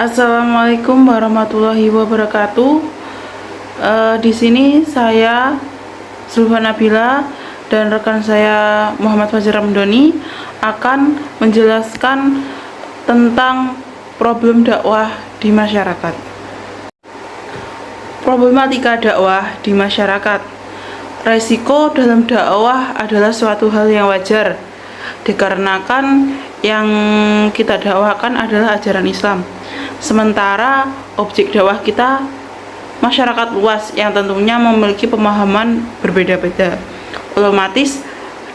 Assalamualaikum warahmatullahi wabarakatuh. Di sini saya Zulfa Nabila dan rekan saya Muhammad Fajr Ramdhani akan menjelaskan tentang problem dakwah di masyarakat. Problematika dakwah di masyarakat. Resiko dalam dakwah adalah suatu hal yang wajar, dikarenakan yang kita dakwakan adalah ajaran Islam. Sementara objek dakwah kita masyarakat luas yang tentunya memiliki pemahaman berbeda-beda. Otomatis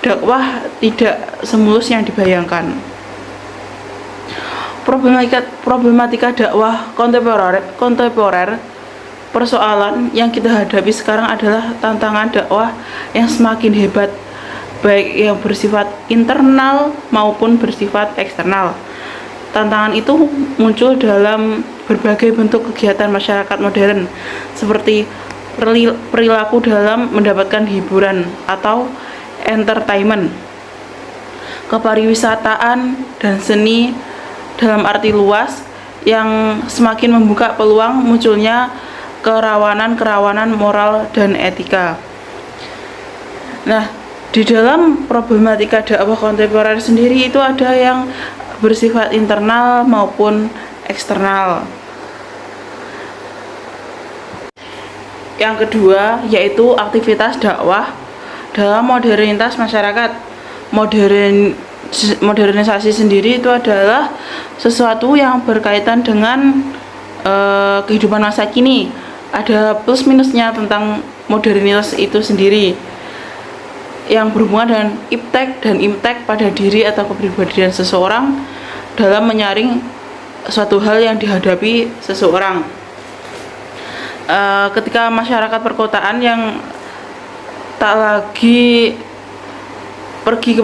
dakwah tidak semulus yang dibayangkan. Problematika dakwah kontemporer. Persoalan yang kita hadapi sekarang adalah tantangan dakwah yang semakin hebat, baik yang bersifat internal maupun bersifat eksternal. Tantangan itu muncul dalam berbagai bentuk kegiatan masyarakat modern, seperti perilaku dalam mendapatkan hiburan atau entertainment, kepariwisataan dan seni dalam arti luas yang semakin membuka peluang munculnya kerawanan moral dan etika. Nah, di dalam problematika dakwah kontemporer sendiri itu ada yang bersifat internal maupun eksternal. Yang kedua yaitu aktivitas dakwah dalam modernitas masyarakat. Modernisasi sendiri itu adalah sesuatu yang berkaitan dengan kehidupan masa kini. Ada plus minusnya tentang modernitas itu sendiri, yang berhubungan dengan iptek dan imtek pada diri atau kepribadian seseorang dalam menyaring suatu hal yang dihadapi seseorang. Ketika masyarakat perkotaan yang tak lagi pergi ke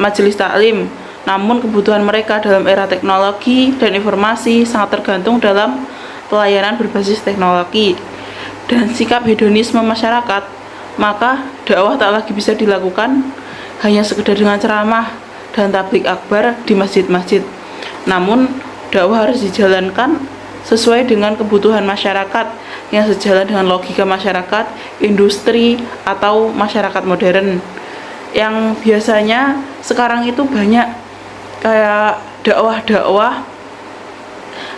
majelis taklim, namun kebutuhan mereka dalam era teknologi dan informasi sangat tergantung dalam pelayanan berbasis teknologi dan sikap hedonisme masyarakat, maka dakwah tak lagi bisa dilakukan hanya sekedar dengan ceramah dan tablik akbar di masjid-masjid. Namun dakwah harus dijalankan sesuai dengan kebutuhan masyarakat yang sejalan dengan logika masyarakat, industri atau masyarakat modern. Yang biasanya sekarang itu banyak kayak dakwah-dakwah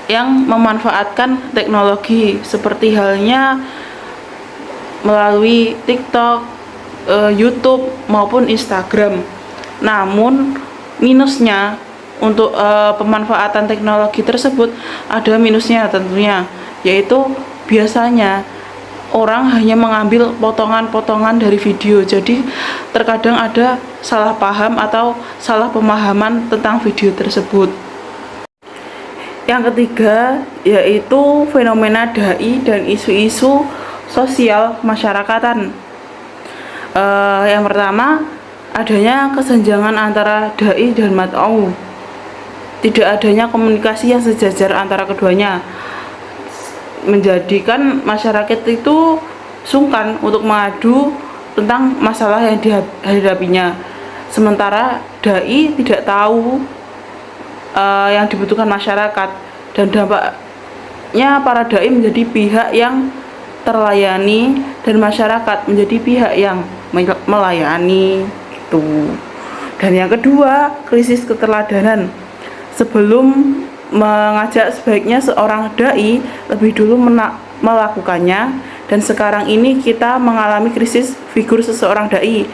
yang memanfaatkan teknologi, seperti halnya melalui TikTok, YouTube maupun Instagram. Namun minusnya untuk pemanfaatan teknologi tersebut ada minusnya tentunya, yaitu biasanya orang hanya mengambil potongan-potongan dari video, jadi terkadang ada salah paham atau salah pemahaman tentang video tersebut. Yang ketiga yaitu fenomena dai dan isu-isu sosial masyarakatan. Yang pertama, adanya kesenjangan antara dai dan mat'u. Tidak adanya komunikasi yang sejajar antara keduanya, menjadikan masyarakat itu sungkan untuk mengadu tentang masalah yang dihadapinya. Sementara dai tidak tahu yang dibutuhkan masyarakat, dan dampaknya para dai menjadi pihak yang terlayani dan masyarakat menjadi pihak yang melayani itu. Dan yang kedua, krisis keteladanan. Sebelum mengajak, sebaiknya seorang dai lebih dulu melakukannya, dan sekarang ini kita mengalami krisis figur seseorang dai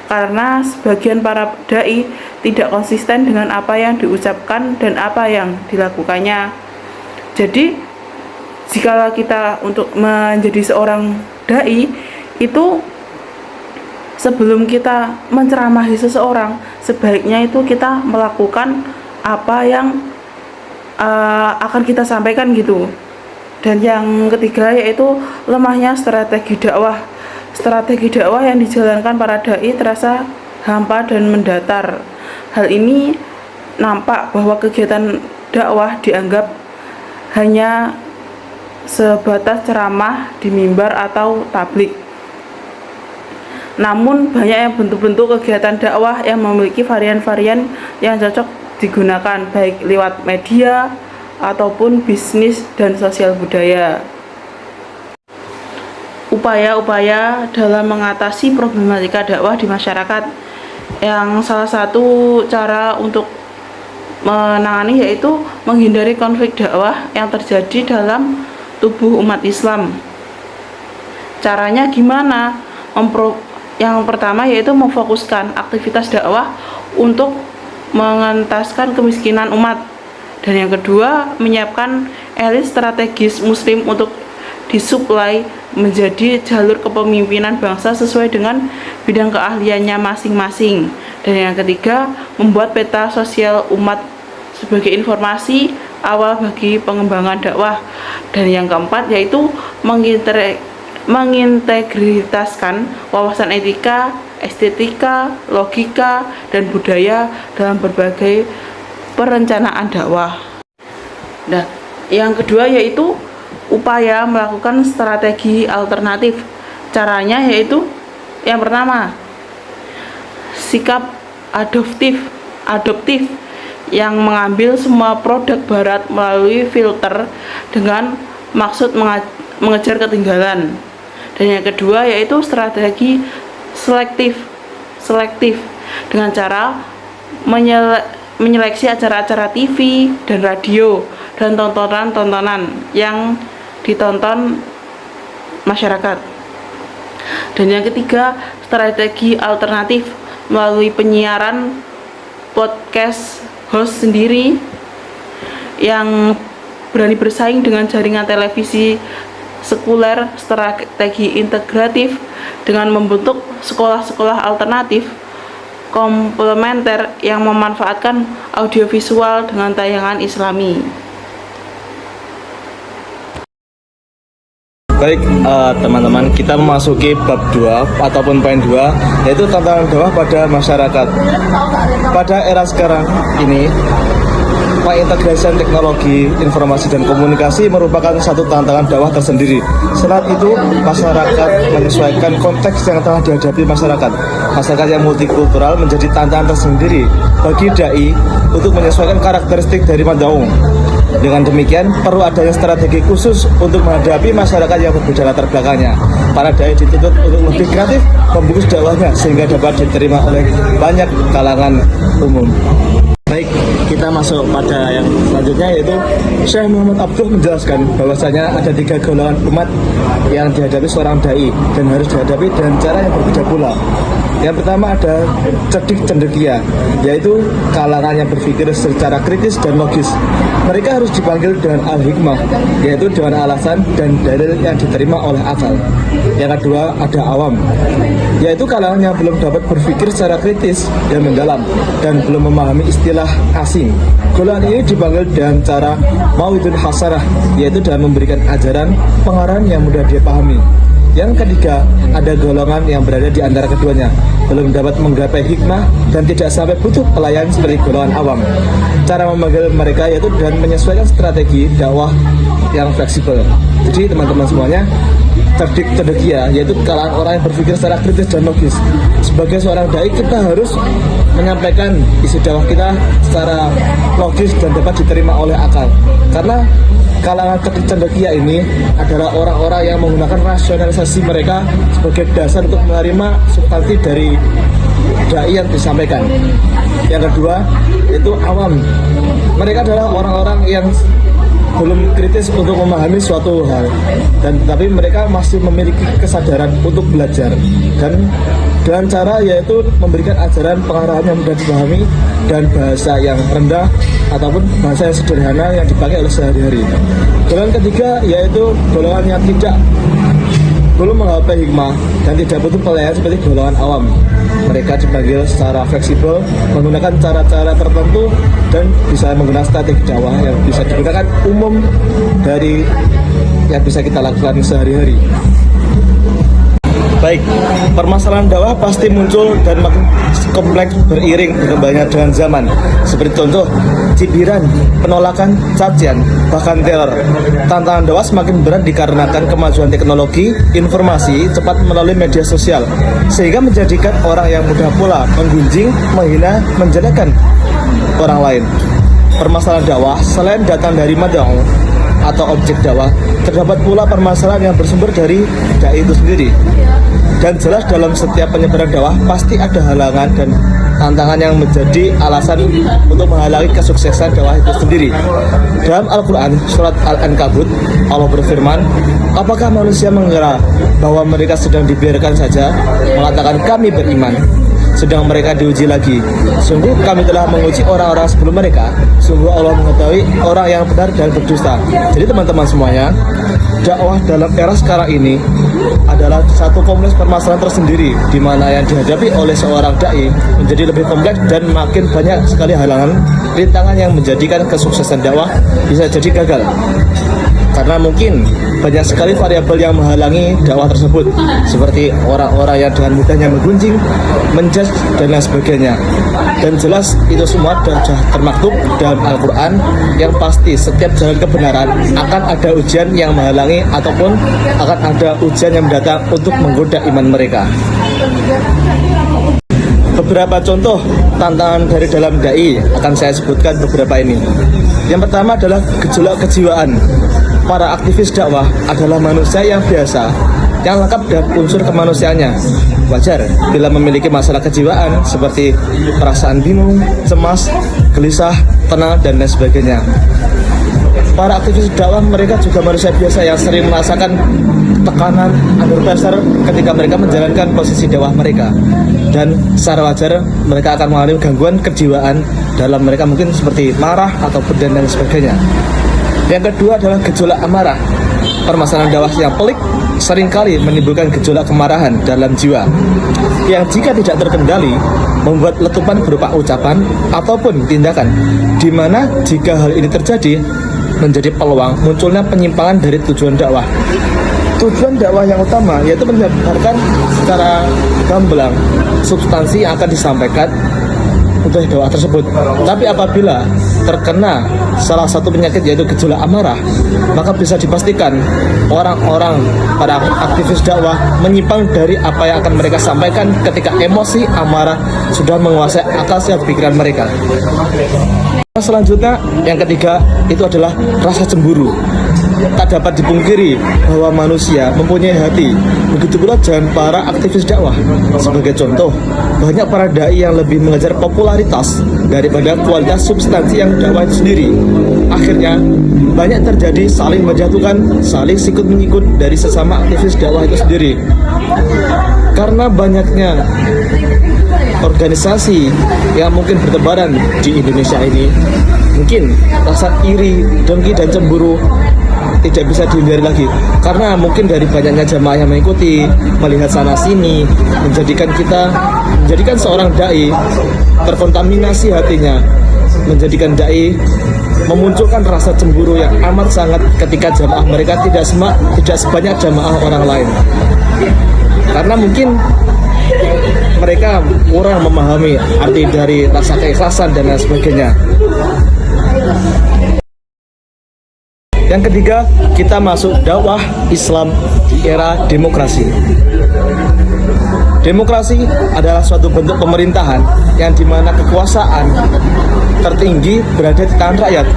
karena sebagian para dai tidak konsisten dengan apa yang diucapkan dan apa yang dilakukannya. Jadi jika kita untuk menjadi seorang dai itu, sebelum kita menceramahi seseorang, sebaiknya itu kita melakukan apa yang akan kita sampaikan gitu. Dan yang ketiga yaitu lemahnya strategi dakwah. Strategi dakwah yang dijalankan para dai terasa hampa dan mendatar. Hal ini nampak bahwa kegiatan dakwah dianggap hanya sebatas ceramah di mimbar atau tablik. Namun banyak yang bentuk-bentuk kegiatan dakwah yang memiliki varian-varian yang cocok digunakan, baik lewat media ataupun bisnis dan sosial budaya. Upaya-upaya dalam mengatasi problematika dakwah di masyarakat, yang salah satu cara untuk menangani yaitu menghindari konflik dakwah yang terjadi dalam tubuh umat Islam. Caranya gimana? Yang pertama yaitu memfokuskan aktivitas dakwah untuk mengentaskan kemiskinan umat. Dan yang kedua, menyiapkan elit strategis muslim untuk disuplai menjadi jalur kepemimpinan bangsa sesuai dengan bidang keahliannya masing-masing. Dan yang ketiga, membuat peta sosial umat sebagai informasi awal bagi pengembangan dakwah. Dan yang keempat yaitu mengintegritaskan wawasan etika, estetika, logika, dan budaya dalam berbagai perencanaan dakwah. Nah, yang kedua yaitu upaya melakukan strategi alternatif. Caranya yaitu yang pertama, sikap adoptif yang mengambil semua produk barat melalui filter dengan maksud mengejar ketinggalan. Dan yang kedua yaitu strategi selektif dengan cara menyeleksi acara-acara TV dan radio dan tontonan yang ditonton masyarakat. Dan yang ketiga, strategi alternatif melalui penyiaran podcast host sendiri yang berani bersaing dengan jaringan televisi sekuler. Strategi integratif dengan membentuk sekolah-sekolah alternatif komplementer yang memanfaatkan audiovisual dengan tayangan Islami. Baik, teman-teman, kita memasuki bab 2 ataupun poin 2, yaitu tantangan dakwah pada masyarakat. Pada era sekarang ini, pengintegrasian teknologi, informasi, dan komunikasi merupakan satu tantangan dakwah tersendiri. Selain itu, masyarakat menyesuaikan konteks yang telah dihadapi masyarakat. Masyarakat yang multikultural menjadi tantangan tersendiri bagi dai untuk menyesuaikan karakteristik dari mad'u. Dengan demikian, perlu adanya strategi khusus untuk menghadapi masyarakat yang berbeda latar belakangnya. Para dai dituntut untuk lebih kreatif membungkus dakwahnya sehingga dapat diterima oleh banyak kalangan umum. Baik, kita masuk pada yang selanjutnya, yaitu Syekh Muhammad Abduh menjelaskan bahwasanya ada 3 golongan umat yang dihadapi seorang dai dan harus dihadapi dengan cara yang berbeda pula. Yang pertama ada cerdik cendekia, yaitu kalangan yang berpikir secara kritis dan logis. Mereka harus dipanggil dengan al-hikmah, yaitu dengan alasan dan dalil yang diterima oleh akal. Yang kedua ada awam, yaitu kalangan yang belum dapat berpikir secara kritis dan mendalam dan belum memahami istilah asing. Golongan ini dipanggil dengan cara mauidun hasanah, yaitu dengan memberikan ajaran pengarahan yang mudah dipahami. Yang ketiga, ada golongan yang berada di antara keduanya, belum dapat menggapai hikmah dan tidak sampai butuh pelayan seperti golongan awam. Cara memanggil mereka yaitu dengan menyesuaikan strategi dakwah yang fleksibel. Jadi teman-teman semuanya, cerdik cendekia yaitu kalangan orang yang berpikir secara kritis dan logis. Sebagai seorang dai, kita harus menyampaikan isi dakwah kita secara logis dan dapat diterima oleh akal. Karena kalangan cerdik cendekia ini adalah orang-orang yang menggunakan rasionalisasi mereka sebagai dasar untuk menerima substansi dari dai yang disampaikan. Yang kedua itu awam. Mereka adalah orang-orang yang belum kritis untuk memahami suatu hal, dan tetapi mereka masih memiliki kesadaran untuk belajar dan dengan cara yaitu memberikan ajaran pengarahan yang mudah dipahami dan bahasa yang rendah ataupun bahasa yang sederhana yang dipakai oleh sehari-hari. Golongan ketiga yaitu golongan yang belum menggapai hikmah dan tidak butuh pelayan seperti golongan awam. Mereka dipanggil secara fleksibel, menggunakan cara-cara tertentu dan bisa menggunakan strategi dakwah yang bisa digunakan umum dari yang bisa kita lakukan sehari-hari. Baik, permasalahan dakwah pasti muncul dan makin kompleks beriring berkembangnya dengan zaman. Seperti contoh, cibiran, penolakan, cacian, bahkan teror. Tantangan dakwah semakin berat dikarenakan kemajuan teknologi, informasi cepat melalui media sosial, sehingga menjadikan orang yang mudah pula menggunjing, menghina, menjelekan orang lain. permasalahan dakwah, selain datang dari mad'u atau objek dakwah, terdapat pula permasalahan yang bersumber dari dai itu sendiri. Dan jelas dalam setiap penyebaran dakwah pasti ada halangan dan tantangan yang menjadi alasan untuk menghalangi kesuksesan dakwah itu sendiri. Dalam Al-Quran, surat Al-Ankabut, Allah berfirman, apakah manusia mengira bahwa mereka sedang dibiarkan saja, mengatakan kami beriman, sedang mereka diuji lagi. Sungguh kami telah menguji orang-orang sebelum mereka. Sungguh Allah mengetahui orang yang benar dan berdusta. Jadi teman-teman semuanya, dakwah dalam era sekarang ini adalah satu kompleks permasalahan tersendiri, di mana yang dihadapi oleh seorang dai menjadi lebih kompleks dan makin banyak sekali halangan, rintangan yang menjadikan kesuksesan dakwah bisa jadi gagal. Karena mungkin banyak sekali variabel yang menghalangi dakwah tersebut, seperti orang-orang yang dengan mudahnya menggunjing, menjudge, dan lain sebagainya. Dan jelas itu semua sudah termaktub dalam Al-Quran, yang pasti setiap jalan kebenaran akan ada ujian yang menghalangi ataupun akan ada ujian yang mendatang untuk menggoda iman mereka. Beberapa contoh tantangan dari dalam dai akan saya sebutkan beberapa ini. Yang pertama adalah gejolak kejiwaan. Para aktivis dakwah adalah manusia yang biasa, yang lengkap dengan unsur kemanusiaannya. Wajar bila memiliki masalah kejiwaan seperti perasaan bingung, cemas, gelisah, tenang, dan lain sebagainya. Para aktivis dakwah mereka juga manusia biasa yang sering merasakan tekanan, under pressure ketika mereka menjalankan posisi dakwah mereka. Dan secara wajar mereka akan mengalami gangguan kejiwaan dalam mereka, mungkin seperti marah ataupun dan lain sebagainya. Yang kedua adalah gejolak amarah. Permasalahan dakwah yang pelik seringkali menimbulkan gejolak kemarahan dalam jiwa, yang jika tidak terkendali membuat letupan berupa ucapan ataupun tindakan, di mana jika hal ini terjadi menjadi peluang munculnya penyimpangan dari tujuan dakwah. Tujuan dakwah yang utama yaitu menyebarkan secara gamblang substansi yang akan disampaikan untuk dakwah tersebut. Tapi apabila terkena salah satu penyakit yaitu gejolak amarah, maka bisa dipastikan orang-orang para aktivis dakwah menyimpang dari apa yang akan mereka sampaikan ketika emosi amarah sudah menguasai akal sehat pikiran mereka. Selanjutnya, yang ketiga itu adalah rasa cemburu. Tak dapat dipungkiri bahwa manusia mempunyai hati, begitu pula dengan para aktivis dakwah. Sebagai contoh, banyak para dai yang lebih mengejar popularitas daripada kualitas substansi yang dakwah itu sendiri. Akhirnya, banyak terjadi saling menjatuhkan, saling sikut menyikut dari sesama aktivis dakwah itu sendiri. Karena banyaknya organisasi yang mungkin bertebaran di Indonesia ini, mungkin rasa iri, dengki, dan cemburu tidak bisa dihindari lagi, karena mungkin dari banyaknya jamaah yang mengikuti, melihat sana sini, menjadikan seorang dai terkontaminasi hatinya, menjadikan dai memunculkan rasa cemburu yang amat sangat ketika jamaah mereka tidak sebanyak jamaah orang lain, karena mungkin mereka kurang memahami arti dari rasa keikhlasan dan lain sebagainya. Yang ketiga, kita masuk dakwah Islam di era demokrasi. Demokrasi adalah suatu bentuk pemerintahan yang dimana kekuasaan tertinggi berada di tangan rakyat,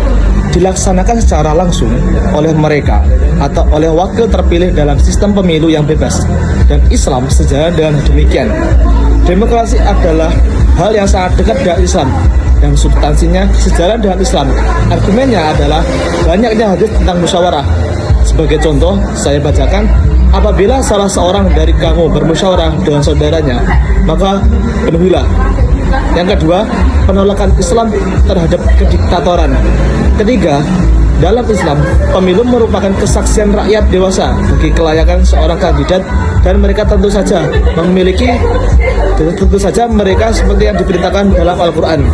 dilaksanakan secara langsung oleh mereka atau oleh wakil terpilih dalam sistem pemilu yang bebas. Dan Islam sejalan dengan demikian. Demokrasi adalah hal yang sangat dekat dengan Islam dan substansinya sejalan dengan Islam. Argumennya adalah banyaknya hadis tentang musyawarah. Sebagai contoh, saya bacakan, apabila salah seorang dari kamu bermusyawarah dengan saudaranya, maka penuhilah. Yang kedua, penolakan Islam terhadap kediktatoran. Ketiga, dalam Islam, pemilu merupakan kesaksian rakyat dewasa bagi kelayakan seorang kandidat, dan mereka tentu saja mereka seperti yang diperintahkan dalam Al-Quran.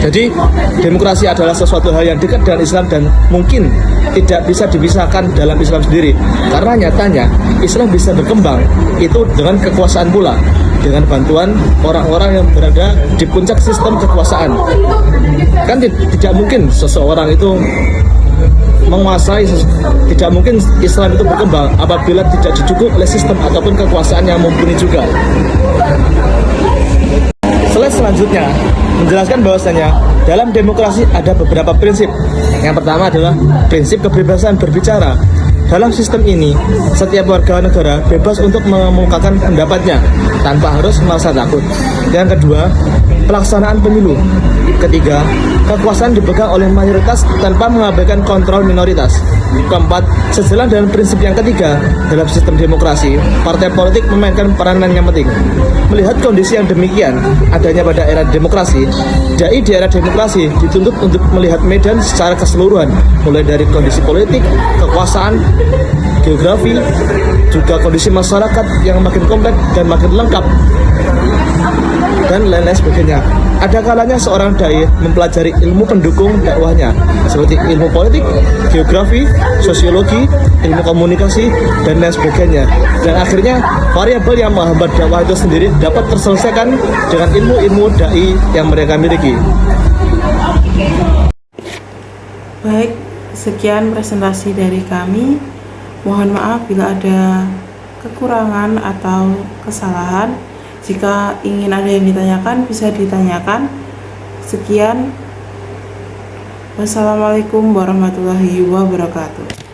Jadi, demokrasi adalah sesuatu hal yang dekat dengan Islam dan mungkin tidak bisa dipisahkan dalam Islam sendiri. Karena nyatanya, Islam bisa berkembang itu dengan kekuasaan pula, dengan bantuan orang-orang yang berada di puncak sistem kekuasaan. Kan tidak mungkin seseorang itu menguasai, tidak mungkin Islam itu berkembang apabila tidak didukung oleh sistem ataupun kekuasaan yang mumpuni juga. Slide selanjutnya menjelaskan bahwasanya Dalam demokrasi ada beberapa prinsip. Yang pertama adalah prinsip kebebasan berbicara. Dalam sistem ini, setiap warga negara bebas untuk mengemukakan pendapatnya tanpa harus merasa takut. Yang kedua, pelaksanaan pemilu. Ketiga, kekuasaan dipegang oleh mayoritas tanpa mengabaikan kontrol minoritas. Keempat, sejalan dengan prinsip yang ketiga, dalam sistem demokrasi, partai politik memainkan peranan yang penting. Melihat kondisi yang demikian adanya pada era demokrasi, dai di era demokrasi dituntut untuk melihat medan secara keseluruhan, mulai dari kondisi politik, kekuasaan, geografi, juga kondisi masyarakat yang makin kompleks dan makin lengkap, dan lain-lain sebagainya. Ada kalanya seorang dai mempelajari ilmu pendukung dakwahnya, seperti ilmu politik, geografi, sosiologi, ilmu komunikasi, dan lain sebagainya. Dan akhirnya variabel yang menghambat dakwah itu sendiri dapat terselesaikan dengan ilmu-ilmu dai yang mereka miliki. Baik, sekian presentasi dari kami. Mohon maaf bila ada kekurangan atau kesalahan. Jika ingin ada yang ditanyakan, bisa ditanyakan. Sekian. Wassalamualaikum warahmatullahi wabarakatuh.